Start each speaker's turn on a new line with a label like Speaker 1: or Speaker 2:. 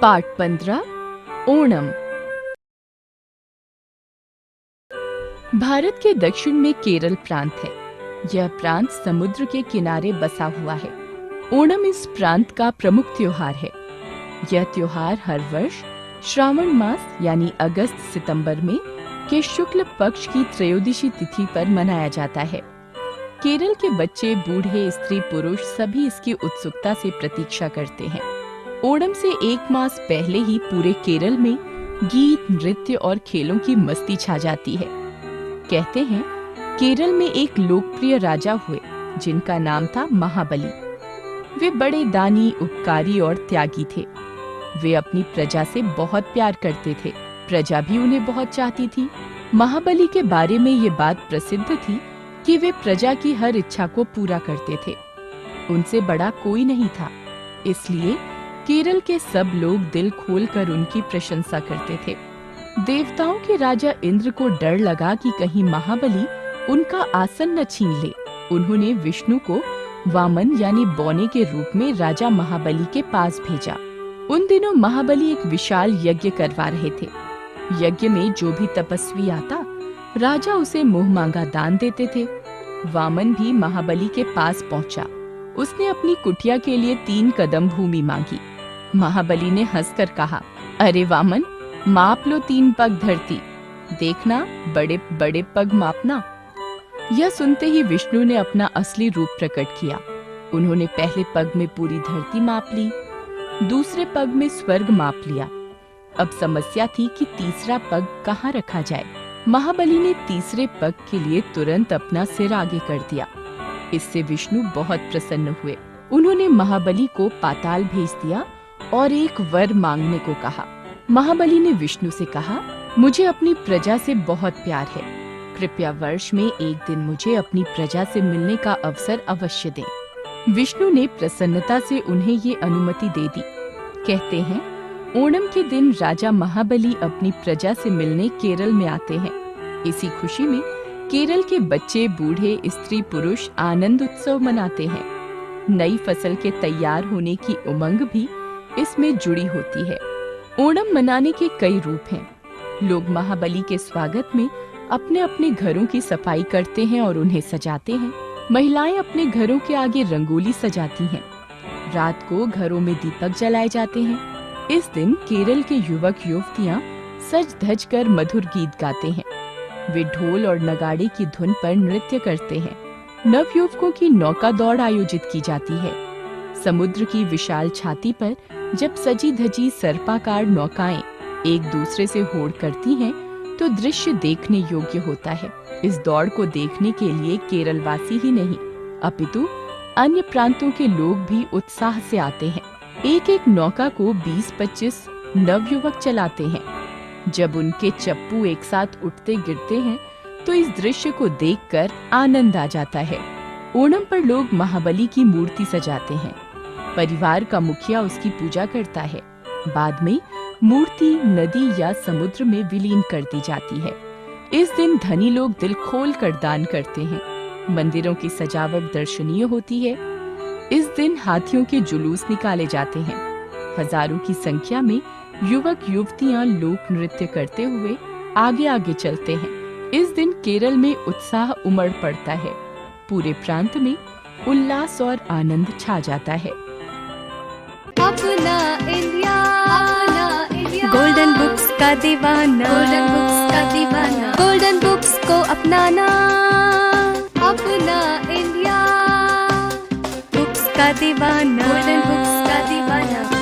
Speaker 1: पाठ 15 ओणम। भारत के दक्षिण में केरल प्रांत है। यह प्रांत समुद्र के किनारे बसा हुआ है। ओणम इस प्रांत का प्रमुख त्योहार है। यह त्योहार हर वर्ष श्रावण मास यानी अगस्त सितंबर में के शुक्ल पक्ष की त्रयोदशी तिथि पर मनाया जाता है। केरल के बच्चे, बूढ़े, स्त्री, पुरुष सभी इसकी उत्सुकता से प्रतीक्षा करते हैं। ओणम से एक मास पहले ही पूरे केरल में गीत, नृत्य और खेलों की मस्ती छा जाती है। कहते हैं केरल में एक लोकप्रिय राजा हुए जिनका नाम था महाबली। वे बड़े दानी, उपकारी और त्यागी थे। वे अपनी प्रजा से बहुत प्यार करते थे। प्रजा भी उन्हें बहुत चाहती थी। महाबली के बारे में ये बात प्रसिद्ध थी कि वे प्रजा की हर इच्छा को पूरा करते थे। उनसे बड़ा कोई नहीं था, इसलिए केरल के सब लोग दिल खोलकर उनकी प्रशंसा करते थे। देवताओं के राजा इंद्र को डर लगा कि कहीं महाबली उनका आसन न छीन ले। उन्होंने विष्णु को वामन यानी बौने के रूप में राजा महाबली के पास भेजा। उन दिनों महाबली एक विशाल यज्ञ करवा रहे थे। यज्ञ में जो भी तपस्वी आता, राजा उसे मुंह मांगा दान देते थे। वामन भी महाबली के पास पहुंचा। उसने अपनी कुटिया के लिए 3 कदम भूमि मांगी। महाबली ने हंसकर कहा, अरे वामन, माप लो 3 पग धरती, देखना बड़े बड़े पग मापना। यह सुनते ही विष्णु ने अपना असली रूप प्रकट किया। उन्होंने पहले पग में पूरी धरती माप ली, दूसरे पग में स्वर्ग माप लिया। अब समस्या थी कि तीसरा पग कहाँ रखा जाए। महाबली ने तीसरे पग के लिए तुरंत अपना सिर आगे कर दिया। इससे विष्णु बहुत प्रसन्न हुए। उन्होंने महाबली को पाताल भेज दिया और एक वर मांगने को कहा। महाबली ने विष्णु से कहा, मुझे अपनी प्रजा से बहुत प्यार है। कृपया वर्ष में एक दिन मुझे अपनी प्रजा से मिलने का अवसर अवश्य दें। विष्णु ने प्रसन्नता से उन्हें ये अनुमति दे दी। कहते हैं ओणम के दिन राजा महाबली अपनी प्रजा से मिलने केरल में आते हैं। इसी खुशी में केरल के बच्चे, बूढ़े, स्त्री, पुरुष आनंद उत्सव मनाते हैं। नई फसल के तैयार होने की उमंग भी इसमें जुड़ी होती है। ओणम मनाने के कई रूप हैं। लोग महाबली के स्वागत में अपने अपने घरों की सफाई करते हैं और उन्हें सजाते हैं। महिलाएं अपने घरों के आगे रंगोली सजाती हैं। रात को घरों में दीपक जलाए जाते हैं। इस दिन केरल के युवक युवतियां सज धज कर मधुर गीत गाते हैं। वे ढोल और नगाड़े की धुन पर नृत्य करते हैं। नवयुवकों की नौका दौड़ आयोजित की जाती है। समुद्र की विशाल छाती पर जब सजी धजी सर्पाकार नौकाएं एक दूसरे से होड़ करती हैं, तो दृश्य देखने योग्य होता है। इस दौड़ को देखने के लिए केरलवासी ही नहीं, अपितु अन्य प्रांतों के लोग भी उत्साह से आते हैं। एक एक नौका को 20-25 नवयुवक चलाते हैं। जब उनके चप्पू एक साथ उठते गिरते हैं, तो इस दृश्य को देखकर आनंद आ जाता है। ओणम पर लोग महाबली की मूर्ति सजाते हैं। परिवार का मुखिया उसकी पूजा करता है। बाद में मूर्ति नदी या समुद्र में विलीन कर दी जाती है। इस दिन धनी लोग दिल खोल कर दान करते हैं। मंदिरों की सजावट दर्शनीय होती है। इस दिन हाथियों के जुलूस निकाले जाते हैं। हजारों की संख्या में युवक युवतियां लोक नृत्य करते हुए आगे आगे चलते हैं। इस दिन केरल में उत्साह उमड़ पड़ता है। पूरे प्रांत में उल्लास और आनंद छा जाता है।
Speaker 2: अपना इंडिया,
Speaker 3: गोल्डन बुक्स का दीवाना,
Speaker 2: गोल्डन बुक्स का दीवाना,
Speaker 3: गोल्डन बुक्स को अपनाना।
Speaker 2: अपना इंडिया,
Speaker 3: बुक्स का दीवाना,
Speaker 2: गोल्डन बुक्स का दीवाना।